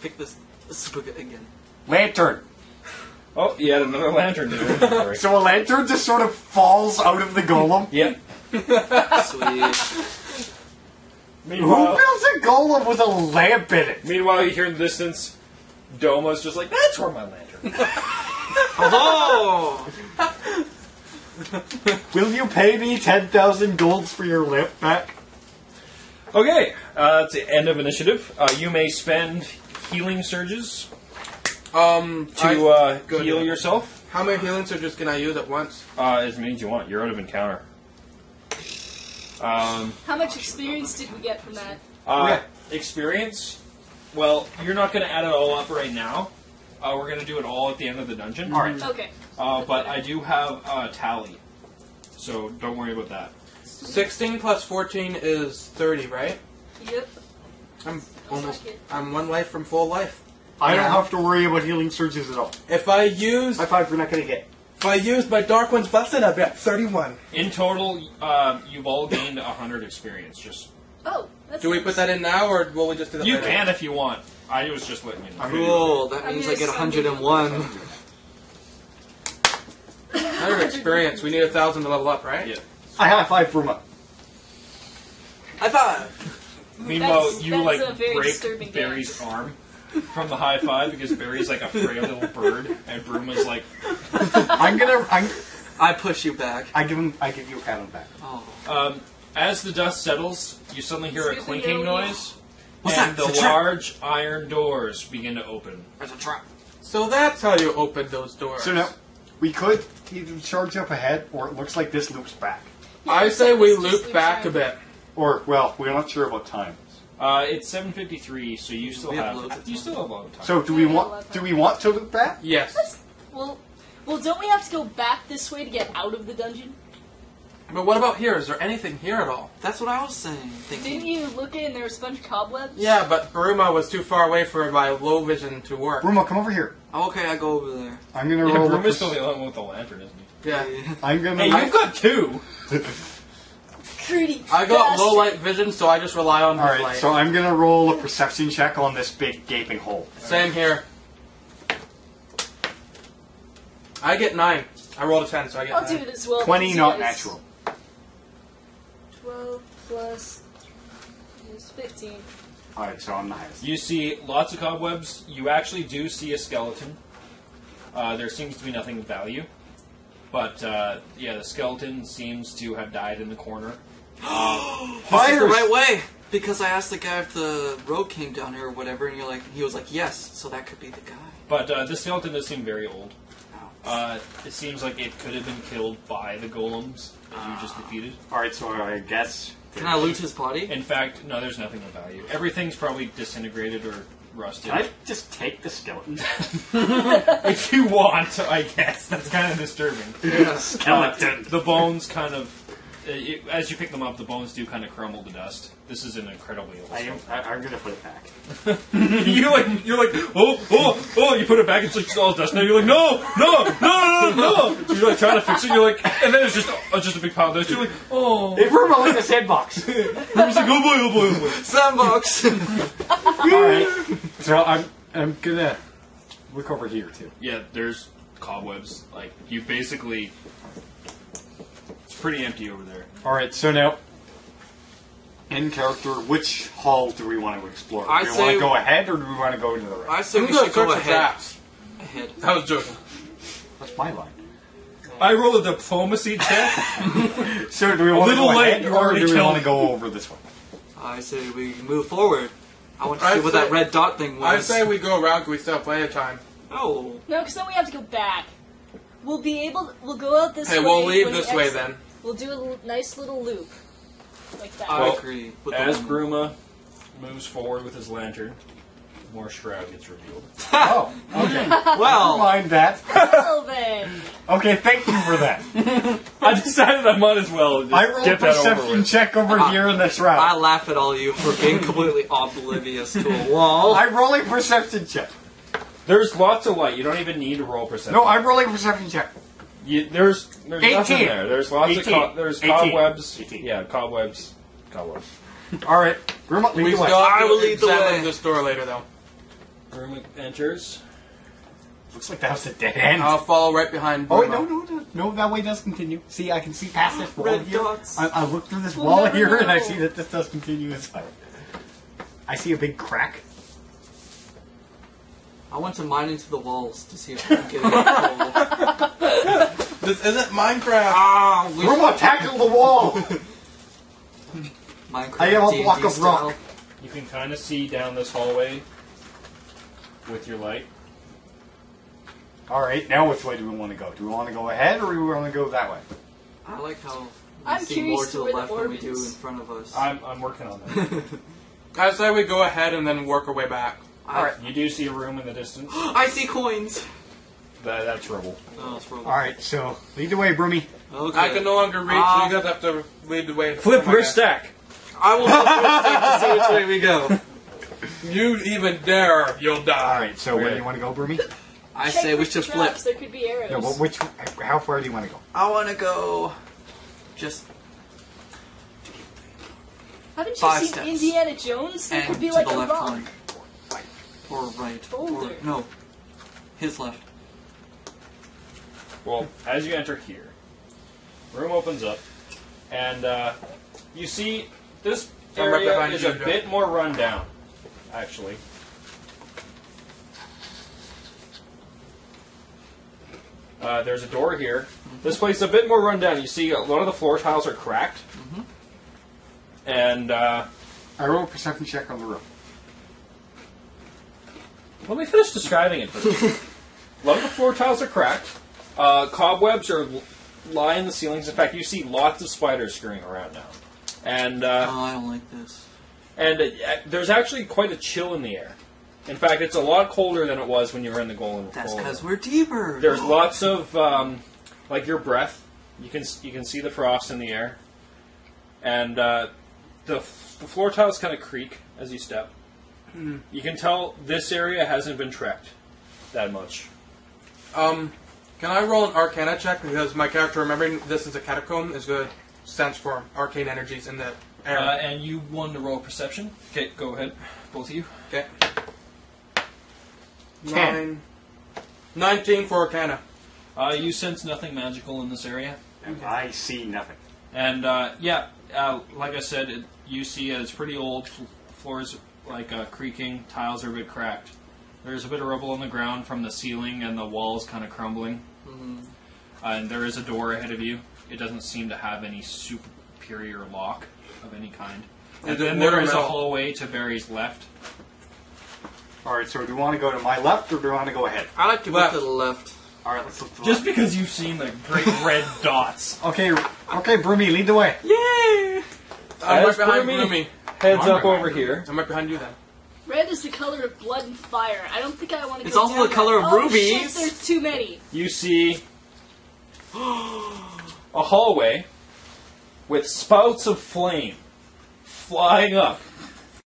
pick this book again. Lantern. Oh, you had another lantern. So a lantern just sort of falls out of the golem? Yep. Sweet. Who builds a golem with a lamp in it? Meanwhile, you hear in the distance, Doma's just like, that's where my lantern. Oh! Will you pay me 10,000 golds for your lamp back? Okay, it's the end of initiative. You may spend healing surges to heal yourself. How many healing surges can I use at once? As many as you want. You're out of encounter. How much experience did we get from that? Experience? Well, you're not going to add it all up right now. We're going to do it all at the end of the dungeon. Alright. Okay. But I do have a tally, so don't worry about that. 16 plus 14 is 30, right? Yep. I'm 1 life from full life. I don't have to worry about healing surges at all. If I use High five, we're not going to get. If I use my Dark One's Blessing, I'll be at 31. In total, you've all gained 100 experience. Just Oh, that's Do we nice. put that in now, or will we just do that you later? can if you want. I was just letting you know. Cool, that means I get 101. 100 experience. We need 1,000 to level up, right? Yeah. I high five Bruma. High five! Meanwhile, That's you a like very break disturbing Barry's dance. arm from the high five because Barry's like a frail little bird, and Bruma's like, I push you back. I give you a pat on the back. Oh. as the dust settles, you suddenly hear a Excuse me, clinking Yogi. noise, What's and that? the It's a trap. large iron doors begin to open. There's a trap. So that's how you open those doors. So now, we could either charge up ahead, or it looks like this loops back. I say we It's just loop back a around. bit. Or, well, we're not sure about time. It's 7:53, so you still We have have loads of you time. still have a lot of time. So do we want to loop back? Yes. Well, don't we have to go back this way to get out of the dungeon? But what about here? Is there anything here at all? That's what I was saying. Didn't Thinking. you look in and there was a bunch of cobwebs? Yeah, but Baruma was too far away for my low vision to work. Bruma, come over here. Oh, okay, I go over there. I'm gonna Yeah, roll. Bruma's still the only one with the lantern, isn't he? Yeah. I'm gonna. Hey, you've got two. Greedy I got bastard. low light vision, so I just rely on All his right, light. so I'm gonna roll a perception check on this big gaping hole. Same here. I get 9. I rolled a 10, so I get I'll 9. do it as well. 20, because not it is natural. 12 plus is 15. All right, so I'm the highest. You see lots of cobwebs. You actually do see a skeleton. There seems to be nothing of value. But, yeah, the skeleton seems to have died in the corner. This is the right way! Because I asked the guy if the road came down here or whatever, and he was like, yes, so that could be the guy. But this skeleton does seem very old. Oh. It seems like it could have been killed by the golems that you just defeated. All right, so I guess. Can I loot his body? In fact, no, there's nothing of value. Everything's probably disintegrated or rusted. Can I just take the skeleton? If you want, I guess. That's kind of disturbing. Skeleton. The bones kind of... as you pick them up, the bones do kind of crumble to dust. This is an incredibly old skeleton. I'm gonna put it back. you're like, oh, you put it back, it's like all dust. Now you're like, no. So you're like trying to fix it, you're like, and then it's just a big pile of dust. You're like, oh. Hey, Bruma, look at the sandbox. You're just like, oh boy. Sandbox! All right, so I'm gonna look over here too. Yeah, there's cobwebs. Like, you basically... It's pretty empty over there. All right, so now, in character, which hall do we want to explore? I Do we say- want to go ahead, or do we want to go into the right? I say I'm we gonna should go search for ahead. traps. Ahead. I was joking. That's my line. I roll a diplomacy check. So do we want to little go late, ahead, you or already do we killed want to me. go over this one? I say we move forward. I want to I see what say- that red dot thing was. I say we go around because we still have plenty of time. Oh. No, because then we have to go back. We'll go out this Hey, way. we'll leave when we this way exit. then. We'll do a nice little loop. Like that. I Well, agree. With the As woman. Bruma moves forward with his lantern, more shroud gets revealed. Oh, okay. Never Well, mind that. Well then. Okay, thank you for that. I decided I might as well just I rolled a get that over perception with. check over here in this route. I laugh at all you for being completely oblivious to a wall. I'm rolling perception check. There's lots of light. You don't even need to roll perception. No, I'm rolling perception check. There's nothing 18. there. There's lots 18. of there's 18. cobwebs. 18. Yeah, cobwebs. All right, Bruma, lead We the still way. I have will to lead the examine way. this door later, though. Room enters. Looks like that was a dead end. I'll follow right behind. Oh wait, Bruno. no, that way does continue. See, I can see past this wall Red here. dots. I look through this We'll wall never here, and I know. see that this does continue inside. I see a big crack. I want to mine into the walls to see if I can get it coal. This isn't Minecraft. Ah, we Bruno, tackle the wall! Minecraft I have a D&D block of style. rock. You can kind of see down this hallway with your light. Alright, now which way do we want to go? Do we want to go ahead, or do we want to go that way? I like how we I'm see curious more to to the where the left than we orb do in is. front of us. I'm working on that. I say we go ahead and then work our way back. I, You do see a room in the distance. I see coins. That's rubble. Oh, it's rubble. Alright, so lead the way, Broomy. Okay. I can no longer reach, so you guys have to lead the way. Flip Oh my your God. stack. I will flip your stick to see which way we go. You even dare, you'll die. Alright, so where do you want to go, Broomy? I Check say we for should flip. traps, There could be arrows. No, but which? How far do you want to go? I want to go. Just Haven't you 5 seen steps. Indiana Jones? There and could be to like the a left rock. one. Or right. Boulder. Or, no. His left. Well, as you enter here, room opens up, and you see this I'm right area behind is you, a Joe. bit more run down, actually. There's a door here. This place is a bit more run down. You see a lot of the floor tiles are cracked. And I roll a perception check on the roof. let me finish describing it. A lot of the floor tiles are cracked. Cobwebs are lie in the ceilings. In fact, you see lots of spiders scurrying around now. And Oh, I don't like this. there's actually quite a chill in the air. In fact, it's a lot colder than it was when you were in the golden. That's golden because room. we're deeper. There's lots of like your breath. You can see the frost in the air, and the floor tiles kind of creak as you step. You can tell this area hasn't been trekked that much. Can I roll an Arcana check because my character, remembering this is a catacomb, is good sense for arcane energies in the air. And you won to roll perception. Okay, go ahead, both of you. Okay. 10. 19 for Arcana. You sense nothing magical in this area. And I see nothing. And like I said, you see it's pretty old. Floors like creaking. Tiles are a bit cracked. There's a bit of rubble on the ground from the ceiling, and the walls kind of crumbling. And there is a door ahead of you. It doesn't seem to have any superior lock of any kind. And Is it then there is a watermelon? hallway to Barry's left. Alright, so do you want to go to my left, or do you want to go ahead? I like to Left. go to the left. Alright, let's look to the Just left. because you've seen the great red dots. Okay, Broomy, lead the way. Yay! I'm right As behind Broomy Broomy. heads I'm up behind over you. here. I'm right behind you then. Red is the color of blood and fire. I don't think I want to It's go also down the color that. of Oh, rubies. Shit, there's too many. You see a hallway with spouts of flame flying up